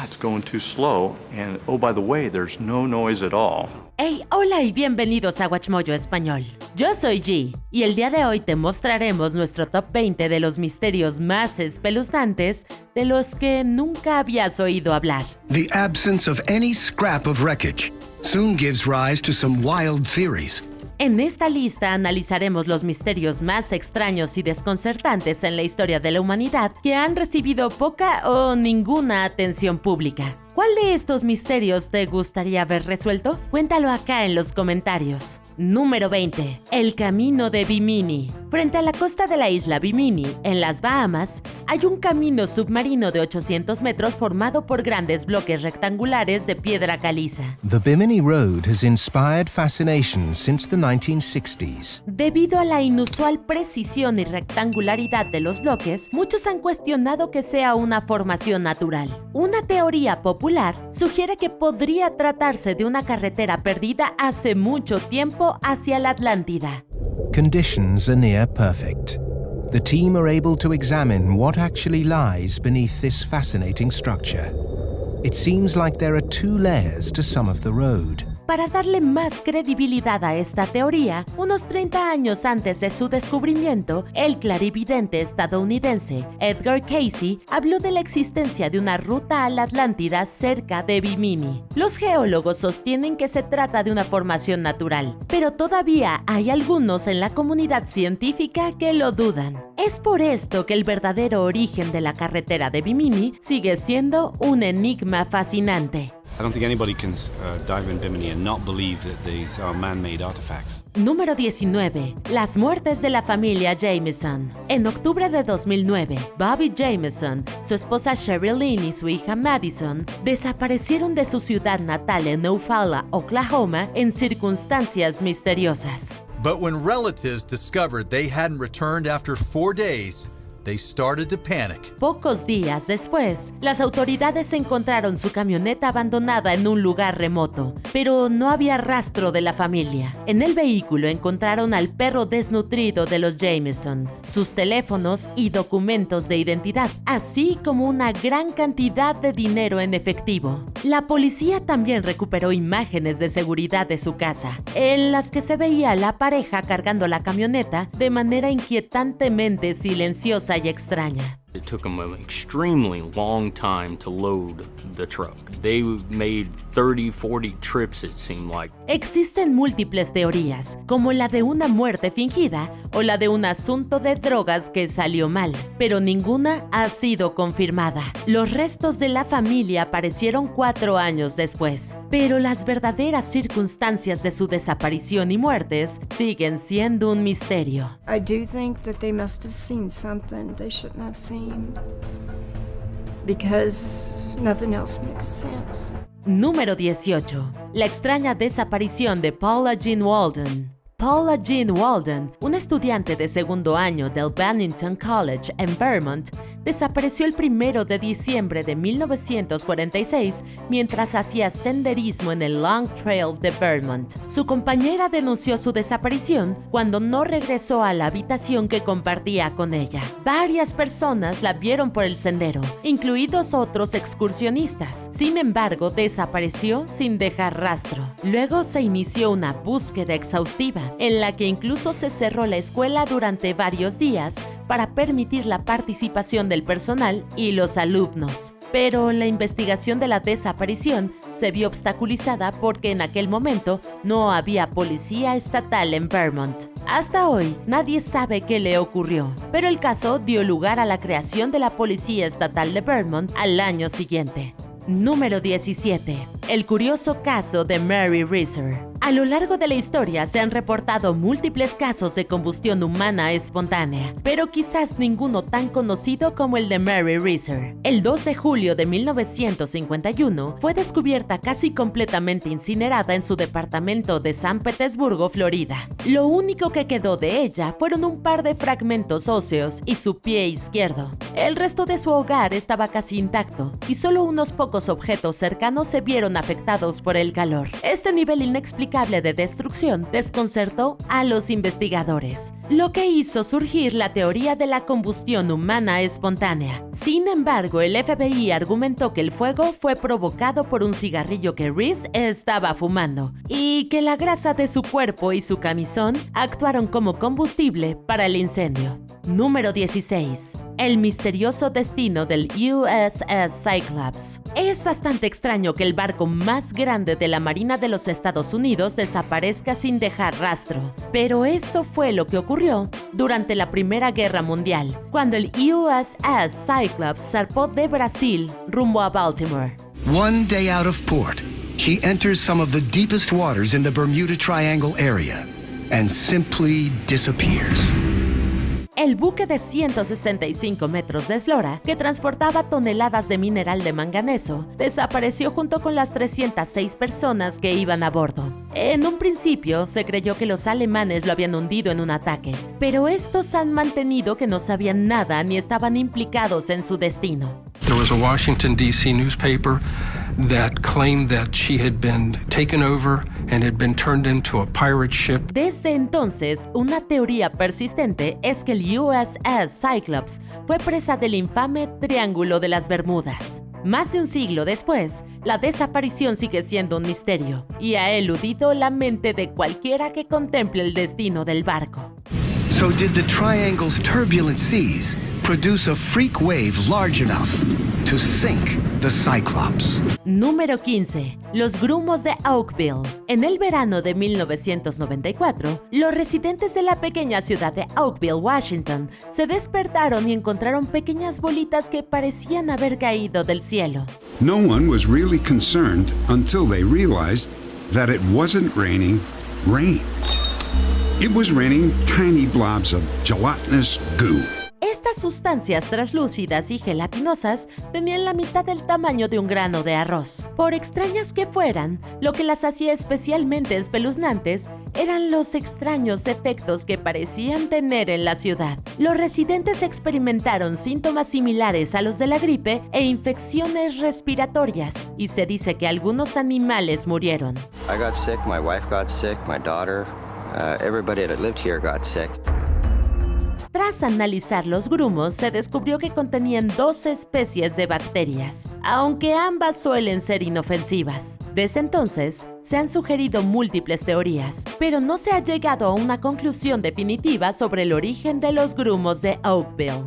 it's going too slow, and oh, by the way, there's no noise at all. Hey, hola y bienvenidos a Guachmoyo Español. Yo soy G, y el día de hoy te mostraremos nuestro top 20 de los misterios más espeluznantes de los que nunca habías oído hablar. The absence of any scrap of wreckage soon gives rise to some wild theories. En esta lista analizaremos los misterios más extraños y desconcertantes en la historia de la humanidad que han recibido poca o ninguna atención pública. ¿Cuál de estos misterios te gustaría ver resuelto? Cuéntalo acá en los comentarios. Número 20. El camino de Bimini. Frente a la costa de la isla Bimini, en las Bahamas, hay un camino submarino de 800 metros formado por grandes bloques rectangulares de piedra caliza. The Bimini Road has inspired fascination since the 1960s. Debido a la inusual precisión y rectangularidad de los bloques, muchos han cuestionado que sea una formación natural. Una teoría popular sugiere que podría tratarse de una carretera perdida hace mucho tiempo hacia la Atlántida. Conditions are near perfect. The team are able to examine what actually lies beneath this fascinating structure. It seems like there are two layers to some of the road. Para darle más credibilidad a esta teoría, unos 30 años antes de su descubrimiento, el clarividente estadounidense Edgar Cayce habló de la existencia de una ruta a la Atlántida cerca de Bimini. Los geólogos sostienen que se trata de una formación natural, pero todavía hay algunos en la comunidad científica que lo dudan. Es por esto que el verdadero origen de la carretera de Bimini sigue siendo un enigma fascinante. I don't think anybody can dive in Bimini and not believe that these are man-made artifacts. Número 19. Las muertes de la familia Jameson. En octubre de 2009, Bobby Jameson, su esposa Cheryl Lynn y su hija Madison desaparecieron de su ciudad natal en Eufaula, Oklahoma, en circunstancias misteriosas. But when relatives discovered they hadn't returned after 4 days, they started to panic. Pocos días después, las autoridades encontraron su camioneta abandonada en un lugar remoto, pero no había rastro de la familia. En el vehículo encontraron al perro desnutrido de los Jameson, sus teléfonos y documentos de identidad, así como una gran cantidad de dinero en efectivo. La policía también recuperó imágenes de seguridad de su casa, en las que se veía a la pareja cargando la camioneta de manera inquietantemente silenciosa y extraña. It took them an extremely long time to load the truck. They made 30, 40 trips, it seemed like. Existen múltiples teorías, como la de una muerte fingida o la de un asunto de drogas que salió mal, pero ninguna ha sido confirmada. Los restos de la familia aparecieron 4 años después, pero las verdaderas circunstancias de su desaparición y muertes siguen siendo un misterio. I do think that they must have seen something they shouldn't have seen. Because nothing else makes sense. Número 18. La extraña desaparición de Paula Jean Walden. Paula Jean Walden, una estudiante de segundo año del Bennington College en Vermont, desapareció el 1 de diciembre de 1946 mientras hacía senderismo en el Long Trail de Vermont. Su compañera denunció su desaparición cuando no regresó a la habitación que compartía con ella. Varias personas la vieron por el sendero, incluidos otros excursionistas. Sin embargo, desapareció sin dejar rastro. Luego se inició una búsqueda exhaustiva, en la que incluso se cerró la escuela durante varios días para permitir la participación del personal y los alumnos. Pero la investigación de la desaparición se vio obstaculizada porque en aquel momento no había policía estatal en Vermont. Hasta hoy, nadie sabe qué le ocurrió, pero el caso dio lugar a la creación de la Policía Estatal de Vermont al año siguiente. Número 17. El curioso caso de Mary Reeser. A lo largo de la historia se han reportado múltiples casos de combustión humana espontánea, pero quizás ninguno tan conocido como el de Mary Reeser. El 2 de julio de 1951 fue descubierta casi completamente incinerada en su departamento de San Petersburgo, Florida. Lo único que quedó de ella fueron un par de fragmentos óseos y su pie izquierdo. El resto de su hogar estaba casi intacto y solo unos pocos objetos cercanos se vieron afectados por el calor. Este nivel inexplicable inexplicable de destrucción desconcertó a los investigadores, lo que hizo surgir la teoría de la combustión humana espontánea. Sin embargo, el FBI argumentó que el fuego fue provocado por un cigarrillo que Reese estaba fumando y que la grasa de su cuerpo y su camisón actuaron como combustible para el incendio. Número 16. El misterioso destino del USS Cyclops. Es bastante extraño que el barco más grande de la Marina de los Estados Unidos desaparezca sin dejar rastro, pero eso fue lo que ocurrió durante la Primera Guerra Mundial, cuando el USS Cyclops zarpó de Brasil rumbo a Baltimore. One day out of port, she enters some of the deepest waters in the Bermuda Triangle area and simply disappears. El buque de 165 metros de eslora, que transportaba toneladas de mineral de manganeso, desapareció junto con las 306 personas que iban a bordo. En un principio se creyó que los alemanes lo habían hundido en un ataque, pero estos han mantenido que no sabían nada ni estaban implicados en su destino. There was a Washington, D.C. newspaper that claimed that she had been taken over and had been turned into a pirate ship. Desde entonces, una teoría persistente es que el USS Cyclops fue presa del infame Triángulo de las Bermudas. Más de un siglo después, la desaparición sigue siendo un misterio y ha eludido la mente de cualquiera que contemple el destino del barco. So did the triangle's turbulent seas produce a freak wave large enough to sink the Cyclops? Número 15. Los grumos de Oakville. En el verano de 1994, los residentes de la pequeña ciudad de Oakville, Washington, se despertaron y encontraron pequeñas bolitas que parecían haber caído del cielo. No one was really concerned until they realized that it wasn't raining rain. It was raining tiny blobs of gelatinous goo. Estas sustancias translúcidas y gelatinosas tenían la mitad del tamaño de un grano de arroz. Por extrañas que fueran, lo que las hacía especialmente espeluznantes eran los extraños efectos que parecían tener en la ciudad. Los residentes experimentaron síntomas similares a los de la gripe e infecciones respiratorias, y se dice que algunos animales murieron. I got sick, my wife got sick, my daughter, everybody that lived here got sick. Tras analizar los grumos, se descubrió que contenían 2 especies de bacterias, aunque ambas suelen ser inofensivas. Desde entonces, se han sugerido múltiples teorías, pero no se ha llegado a una conclusión definitiva sobre el origen de los grumos de Oakville.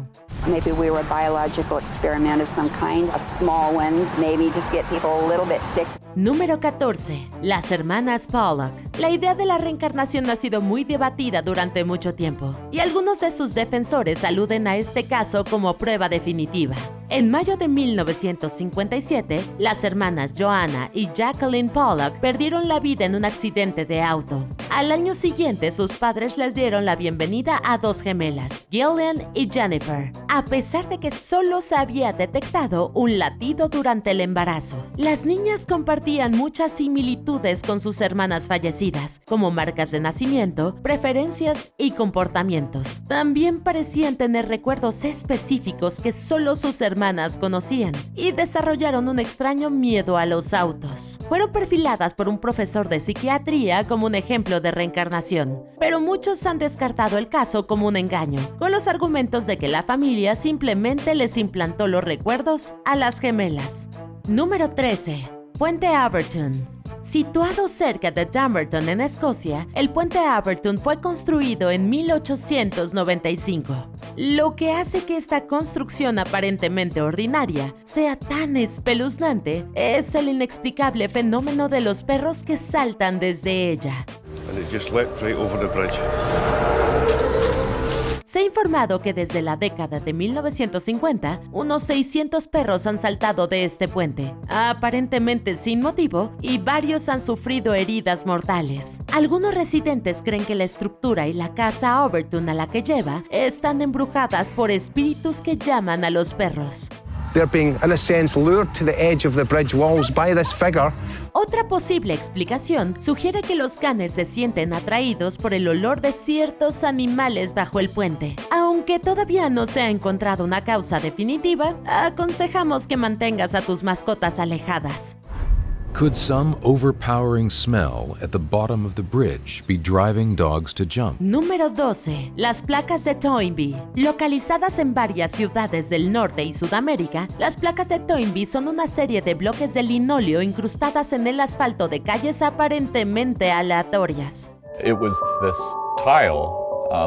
Maybe we were a biological experiment of some kind, a small one, maybe just get people a little bit sick. Número 14. Las hermanas Pollock. La idea de la reencarnación ha sido muy debatida durante mucho tiempo, y algunos de sus defensores aluden a este caso como prueba definitiva. En mayo de 1957, las hermanas Joanna y Jacqueline Pollock perdieron la vida en un accidente de auto. Al año siguiente, sus padres les dieron la bienvenida a 2 gemelas, Gillian y Jennifer, a pesar de que solo se había detectado un latido durante el embarazo. Las niñas compartían muchas similitudes con sus hermanas fallecidas, como marcas de nacimiento, preferencias y comportamientos. También parecían tener recuerdos específicos que solo sus hermanas conocían, y desarrollaron un extraño miedo a los autos. Fueron perfiladas por un profesor de psiquiatría como un ejemplo de reencarnación, pero muchos han descartado el caso como un engaño, con los argumentos de que la familia simplemente les implantó los recuerdos a las gemelas. Número 13. Puente Abertune. Situado cerca de Dumbarton, en Escocia, el puente Abertune fue construido en 1895, lo que hace que esta construcción aparentemente ordinaria sea tan espeluznante es el inexplicable fenómeno de los perros que saltan desde ella. Se ha informado que desde la década de 1950, unos 600 perros han saltado de este puente, aparentemente sin motivo, y varios han sufrido heridas mortales. Algunos residentes creen que la estructura y la casa Abertune a la que lleva están embrujadas por espíritus que llaman a los perros. They're being, in a sense, lured to the edge of the bridge walls by this figure. Otra posible explicación sugiere que los canes se sienten atraídos por el olor de ciertos animales bajo el puente. Aunque todavía no se ha encontrado una causa definitiva, aconsejamos que mantengas a tus mascotas alejadas. Could some overpowering smell at the bottom of the bridge be driving dogs to jump? Número 12. Las placas de Toynbee. Localizadas en varias ciudades del norte y Sudamérica, las placas de Toynbee son una serie de bloques de linóleo incrustadas en el asfalto de calles aparentemente aleatorias. It was this tile,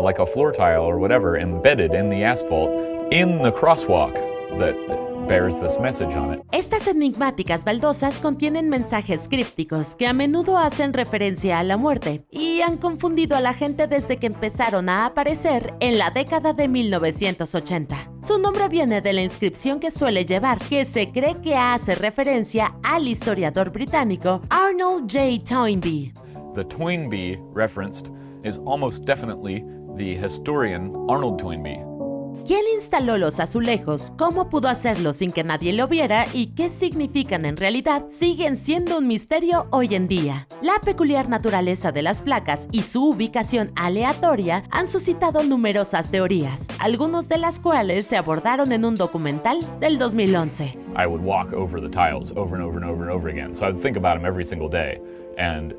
like a floor tile or whatever, embedded in the asphalt in the crosswalk that bears this message on it. Estas enigmáticas baldosas contienen mensajes crípticos que a menudo hacen referencia a la muerte y han confundido a la gente desde que empezaron a aparecer en la década de 1980. Su nombre viene de la inscripción que suele llevar, que se cree que hace referencia al historiador británico Arnold J. Toynbee. The Toynbee referenced is almost definitely the historian Arnold Toynbee. ¿Quién instaló los azulejos? ¿Cómo pudo hacerlo sin que nadie lo viera? ¿Y qué significan en realidad? Siguen siendo un misterio hoy en día. La peculiar naturaleza de las placas y su ubicación aleatoria han suscitado numerosas teorías, algunas de las cuales se abordaron en un documental del 2011. I would walk over the tiles over and over and over and over again. So I would think about them every single day. And,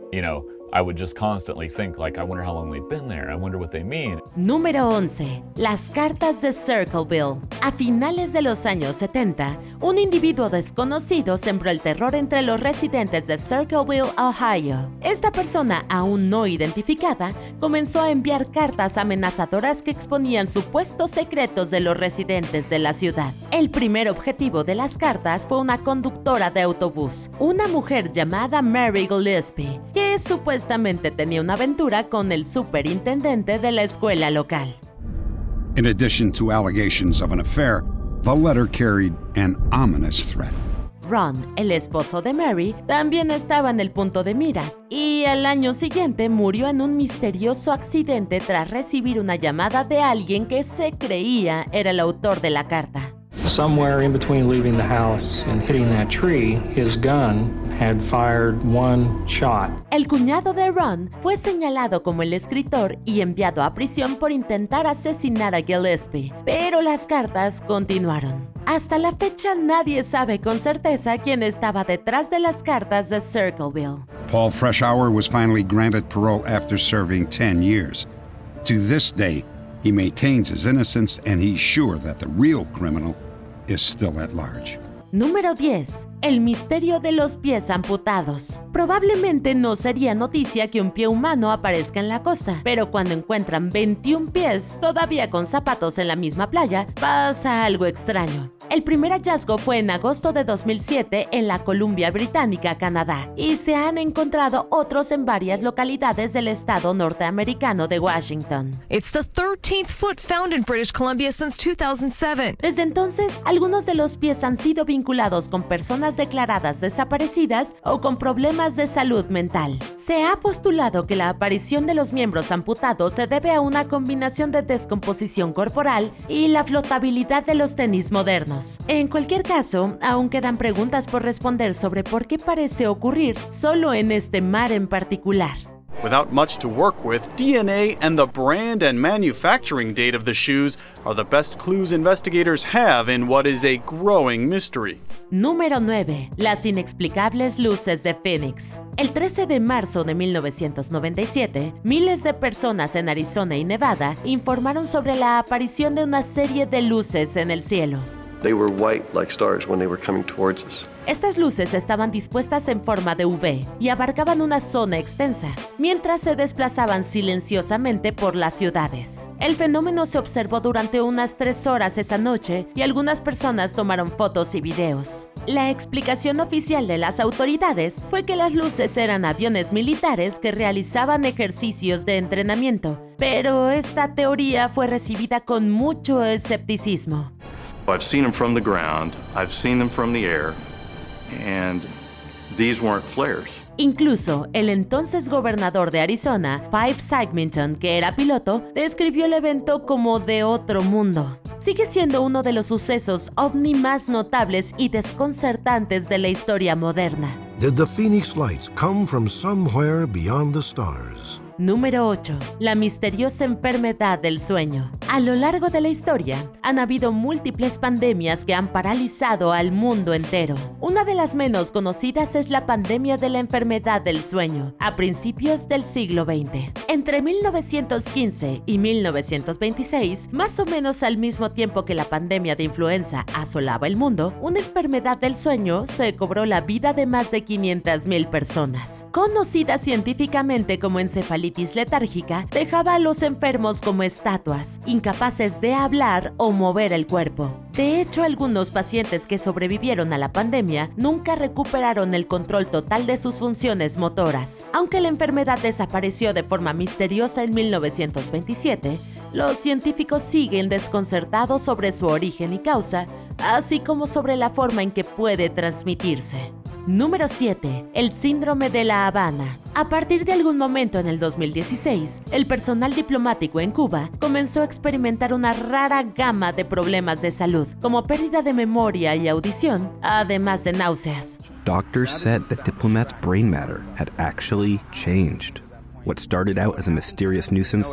I would just constantly think, like, I wonder how long they've been there. I wonder what they mean. Número 11. Las cartas de Circleville. A finales de los años 70, un individuo desconocido sembró el terror entre los residentes de Circleville, Ohio. Esta persona, aún no identificada, comenzó a enviar cartas amenazadoras que exponían supuestos secretos de los residentes de la ciudad. El primer objetivo de las cartas fue una conductora de autobús, una mujer llamada Mary Gillespie, que supuestamente tenía una aventura con el superintendente de la escuela local. In addition to allegations of an affair, the letter carried an ominous threat. Ron, el esposo de Mary, también estaba en el punto de mira y al año siguiente murió en un misterioso accidente tras recibir una llamada de alguien que se creía era el autor de la carta. Somewhere in between leaving the house and hitting that tree, his gun had fired one shot. El cuñado de Ron fue señalado como el escritor y enviado a prisión por intentar asesinar a Gillespie, pero las cartas continuaron. Hasta la fecha nadie sabe con certeza quién estaba detrás de las cartas de Circleville. Paul Freshour was finally granted parole after serving 10 years. To this day, he maintains his innocence and he's sure that the real criminal is still at large. Número 10. El misterio de los pies amputados. Probablemente no sería noticia que un pie humano aparezca en la costa, pero cuando encuentran 21 pies, todavía con zapatos en la misma playa, pasa algo extraño. El primer hallazgo fue en agosto de 2007 en la Columbia Británica, Canadá, y se han encontrado otros en varias localidades del estado norteamericano de Washington. It's the 13th foot found in British Columbia since 2007. Desde entonces, algunos de los pies han sido vinculados con personas declaradas desaparecidas o con problemas de salud mental. Se ha postulado que la aparición de los miembros amputados se debe a una combinación de descomposición corporal y la flotabilidad de los tenis modernos. En cualquier caso, aún quedan preguntas por responder sobre por qué parece ocurrir solo en este mar en particular. Without much to work with, DNA and the brand and manufacturing date of the shoes are the best clues investigators have in what is a growing mystery. Número 9. Las inexplicables luces de Phoenix. El 13 de marzo de 1997, miles de personas en Arizona y Nevada informaron sobre la aparición de una serie de luces en el cielo. They were white like stars when they were coming towards us. Estas luces estaban dispuestas en forma de V y abarcaban una zona extensa, mientras se desplazaban silenciosamente por las ciudades. El fenómeno se observó durante unas 3 horas esa noche y algunas personas tomaron fotos y videos. La explicación oficial de las autoridades fue que las luces eran aviones militares que realizaban ejercicios de entrenamiento, pero esta teoría fue recibida con mucho escepticismo. I've seen them from the ground, I've seen them from the air, and these weren't flares. Incluso el entonces gobernador de Arizona, Fife Symington, que era piloto, describió el evento como de otro mundo. Sigue siendo uno de los sucesos ovni más notables y desconcertantes de la historia moderna. Did the Phoenix lights come from somewhere beyond the stars? Número 8. La misteriosa enfermedad del sueño. A lo largo de la historia, han habido múltiples pandemias que han paralizado al mundo entero. Una de las menos conocidas es la pandemia de la enfermedad del sueño, a principios del siglo XX. Entre 1915 y 1926, más o menos al mismo tiempo que la pandemia de influenza asolaba el mundo, una enfermedad del sueño se cobró la vida de más de 500,000 personas. Conocida científicamente como encefalitis letárgica, dejaba a los enfermos como estatuas, incapaces de hablar o mover el cuerpo. De hecho, algunos pacientes que sobrevivieron a la pandemia nunca recuperaron el control total de sus funciones motoras. Aunque la enfermedad desapareció de forma misteriosa en 1927, los científicos siguen desconcertados sobre su origen y causa, así como sobre la forma en que puede transmitirse. Número 7. El síndrome de La Habana. A partir de algún momento en el 2016, el personal diplomático en Cuba comenzó a experimentar una rara gama de problemas de salud, como pérdida de memoria y audición, además de náuseas. Doctors said that diplomats' brain matter had actually changed. What started out as a mysterious nuisance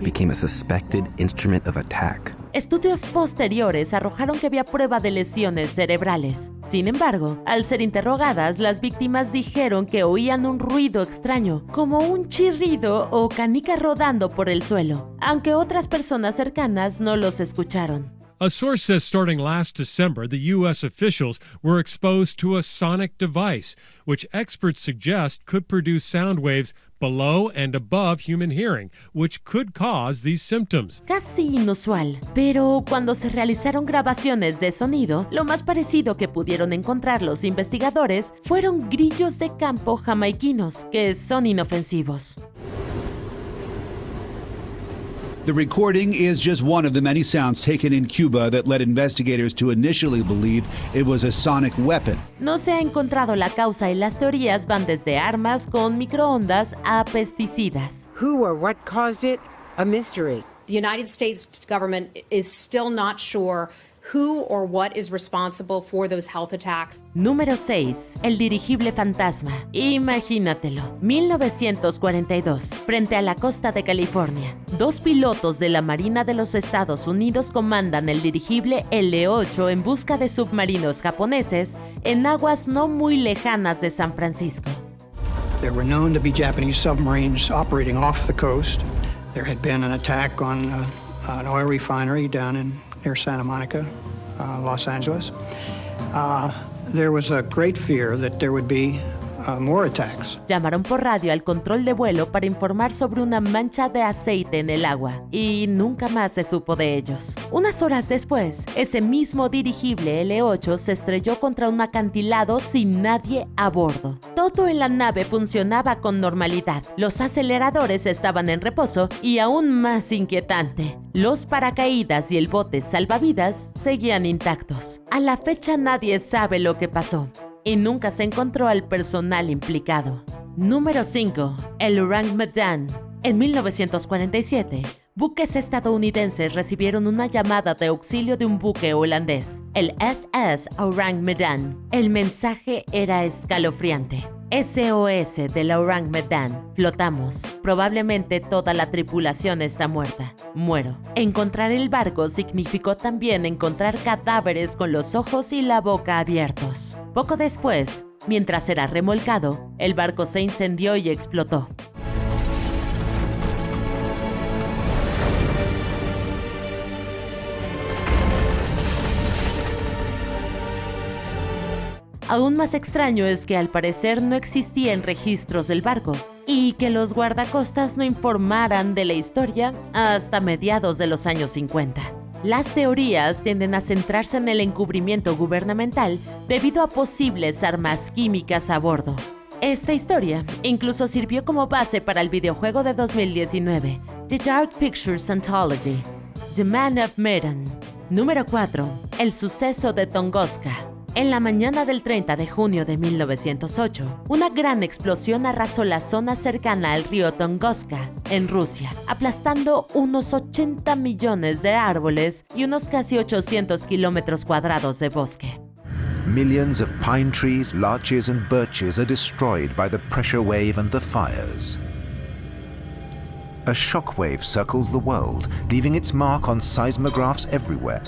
became a suspected instrument of attack. Estudios posteriores arrojaron que había prueba de lesiones cerebrales. Sin embargo, al ser interrogadas, las víctimas dijeron que oían un ruido extraño, como un chirrido o canicas rodando por el suelo, aunque otras personas cercanas no los escucharon. A source says starting last December, the U.S. officials were exposed to a sonic device, which experts suggest could produce sound waves below and above human hearing, which could cause these symptoms. Casi inusual, pero cuando se realizaron grabaciones de sonido, lo más parecido que pudieron encontrar los investigadores fueron grillos de campo jamaiquinos, que son inofensivos. The recording is just one of the many sounds taken in Cuba that led investigators to initially believe it was a sonic weapon. No se ha encontrado la causa y las teorías van desde armas con microondas a pesticidas. Who or what caused it? A mystery. The United States government is still not sure who or what is responsible for those health attacks. Número 6. El dirigible fantasma. Imagínatelo. 1942. Frente a la costa de California. 2 pilotos de la Marina de los Estados Unidos comandan el dirigible L-8 en busca de submarinos japoneses en aguas no muy lejanas de San Francisco. There were known to be Japanese submarines operating off the coast. There had been an attack on an oil refinery down near Santa Monica, Los Angeles. There was a great fear that there would be more attacks. Llamaron por radio al control de vuelo para informar sobre una mancha de aceite en el agua y nunca más se supo de ellos. Unas horas después, ese mismo dirigible L-8 se estrelló contra un acantilado sin nadie a bordo. Todo en la nave funcionaba con normalidad. Los aceleradores estaban en reposo y aún más inquietante, los paracaídas y el bote salvavidas seguían intactos. A la fecha nadie sabe lo que pasó y nunca se encontró al personal implicado. Número 5. El Orang Medan. En 1947, buques estadounidenses recibieron una llamada de auxilio de un buque holandés, el SS Orang Medan. El mensaje era escalofriante. SOS de la Orang Medan. Flotamos. Probablemente toda la tripulación está muerta. Muero. Encontrar el barco significó también encontrar cadáveres con los ojos y la boca abiertos. Poco después, mientras era remolcado, el barco se incendió y explotó. Aún más extraño es que al parecer no existían registros del barco y que los guardacostas no informaran de la historia hasta mediados de los años 50. Las teorías tienden a centrarse en el encubrimiento gubernamental debido a posibles armas químicas a bordo. Esta historia incluso sirvió como base para el videojuego de 2019, The Dark Pictures Anthology, The Man of Medan. Número 4. El suceso de Tunguska. En la mañana del 30 de junio de 1908, una gran explosión arrasó la zona cercana al río Tunguska, en Rusia, aplastando unos 80 millones de árboles y unos casi 800 kilómetros cuadrados de bosque. Millions of pine trees, larches and birches are destroyed by the pressure wave and the fires. A shockwave circles the world, leaving its mark on seismographs everywhere.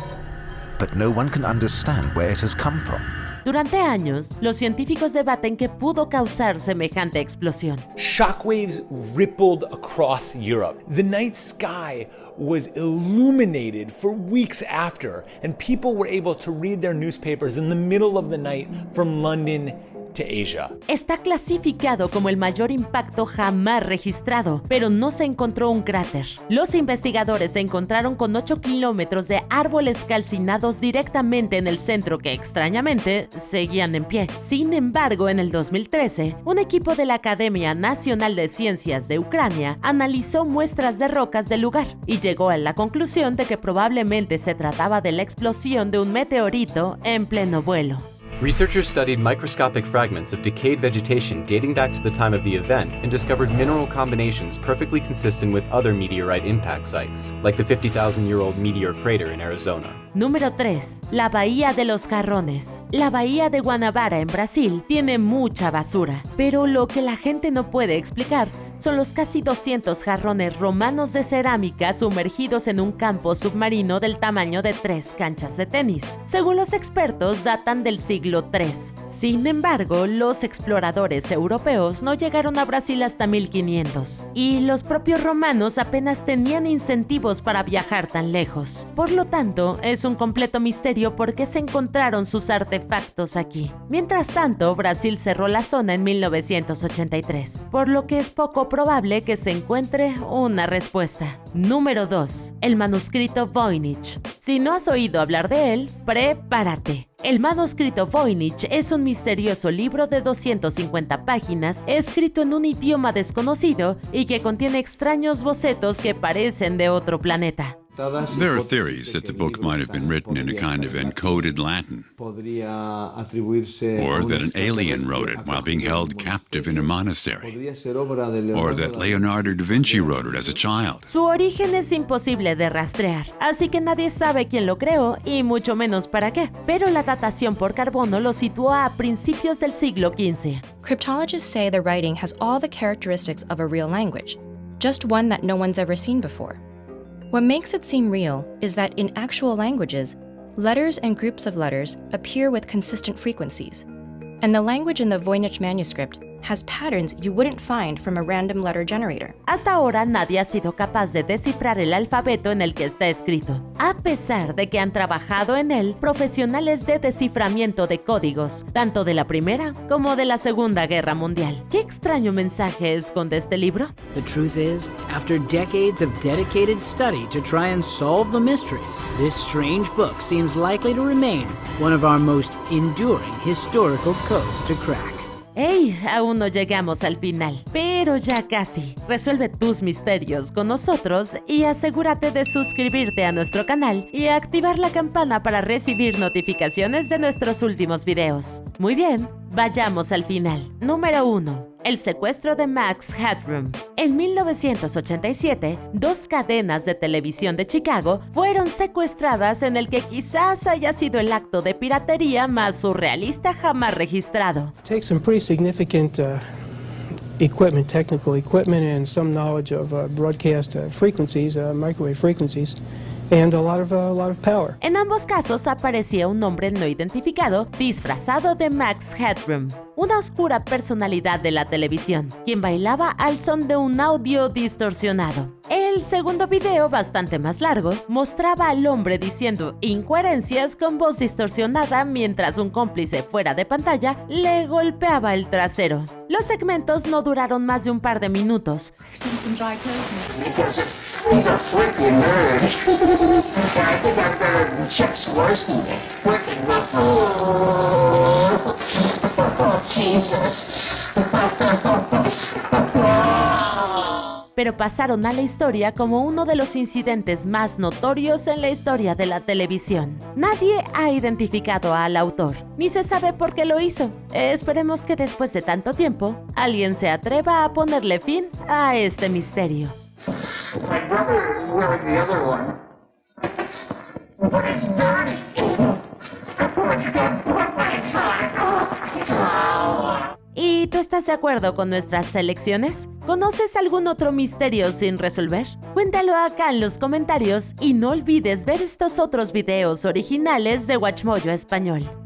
But no one can understand where it has come from. Durante años, los científicos debaten qué pudo causar semejante explosión. Shockwaves rippled across Europe. The night sky was illuminated for weeks after, and people were able to read their newspapers in the middle of the night from London to Asia. Está clasificado como el mayor impacto jamás registrado, pero no se encontró un cráter. Los investigadores se encontraron con 8 kilómetros de árboles calcinados directamente en el centro que, extrañamente, seguían en pie. Sin embargo, en el 2013, un equipo de la Academia Nacional de Ciencias de Ucrania analizó muestras de rocas del lugar y llegó a la conclusión de que probablemente se trataba de la explosión de un meteorito en pleno vuelo. Researchers studied microscopic fragments of decayed vegetation dating back to the time of the event and discovered mineral combinations perfectly consistent with other meteorite impact sites, like the 50,000-year-old meteor crater in Arizona. Número 3. La Bahía de los Jarrones. La Bahía de Guanabara en Brasil tiene mucha basura, pero lo que la gente no puede explicar son los casi 200 jarrones romanos de cerámica sumergidos en un campo submarino del tamaño de 3 canchas de tenis. Según los expertos, datan del siglo III. Sin embargo, los exploradores europeos no llegaron a Brasil hasta 1500, y los propios romanos apenas tenían incentivos para viajar tan lejos. Por lo tanto, es un completo misterio por qué se encontraron sus artefactos aquí. Mientras tanto, Brasil cerró la zona en 1983, por lo que es poco probable que se encuentre una respuesta. Número 2. El manuscrito Voynich. Si no has oído hablar de él, prepárate. El manuscrito Voynich es un misterioso libro de 250 páginas escrito en un idioma desconocido y que contiene extraños bocetos que parecen de otro planeta. There are theories that the book might have been written in a kind of encoded Latin, or that an alien wrote it while being held captive in a monastery, or that Leonardo da Vinci wrote it as a child. Su origen es imposible de rastrear, así que nadie sabe quién lo creó y mucho menos para qué, pero la datación por carbono lo situó a principios del siglo XV. Cryptologists say the writing has all the characteristics of a real language, just one that no one's ever seen before. What makes it seem real is that in actual languages, letters and groups of letters appear with consistent frequencies, and the language in the Voynich manuscript has patterns you wouldn't find from a random letter generator. Hasta ahora nadie ha sido capaz de descifrar el alfabeto en el que está escrito, a pesar de que han trabajado en él profesionales de desciframiento de códigos, tanto de la Primera como de la Segunda Guerra Mundial. ¿Qué extraño mensaje esconde este libro? The truth is, after decades of dedicated study to try and solve the mystery, this strange book seems likely to remain one of our most enduring historical codes to crack. ¡Hey! Aún no llegamos al final, pero ya casi. Resuelve tus misterios con nosotros y asegúrate de suscribirte a nuestro canal y activar la campana para recibir notificaciones de nuestros últimos videos. Muy bien, vayamos al final. Número 1. El secuestro de Max Headroom. En 1987, 2 cadenas de televisión de Chicago fueron secuestradas en el que quizás haya sido el acto de piratería más surrealista jamás registrado. Takes some pretty significant equipment, technical equipment, and some knowledge of broadcast frequencies, microwave frequencies. And a lot of power. En ambos casos aparecía un hombre no identificado disfrazado de Max Headroom, una oscura personalidad de la televisión, quien bailaba al son de un audio distorsionado. El segundo video, bastante más largo, mostraba al hombre diciendo incoherencias con voz distorsionada mientras un cómplice fuera de pantalla le golpeaba el trasero. Los segmentos no duraron más de un par de minutos. He's a freaking nerd. I think I'm gonna check Swarovski. Freaking nerd. Oh, Jesus. Pero pasaron a la historia como uno de los incidentes más notorios en la historia de la televisión. Nadie ha identificado al autor, ni se sabe por qué lo hizo. Esperemos que después de tanto tiempo, alguien se atreva a ponerle fin a este misterio. My brother is wearing the other one, but it's dirty. It's got blood on it. ¿Y tú estás de acuerdo con nuestras selecciones? ¿Conoces algún otro misterio sin resolver? Cuéntalo acá en los comentarios y no olvides ver estos otros videos originales de WatchMojo Español.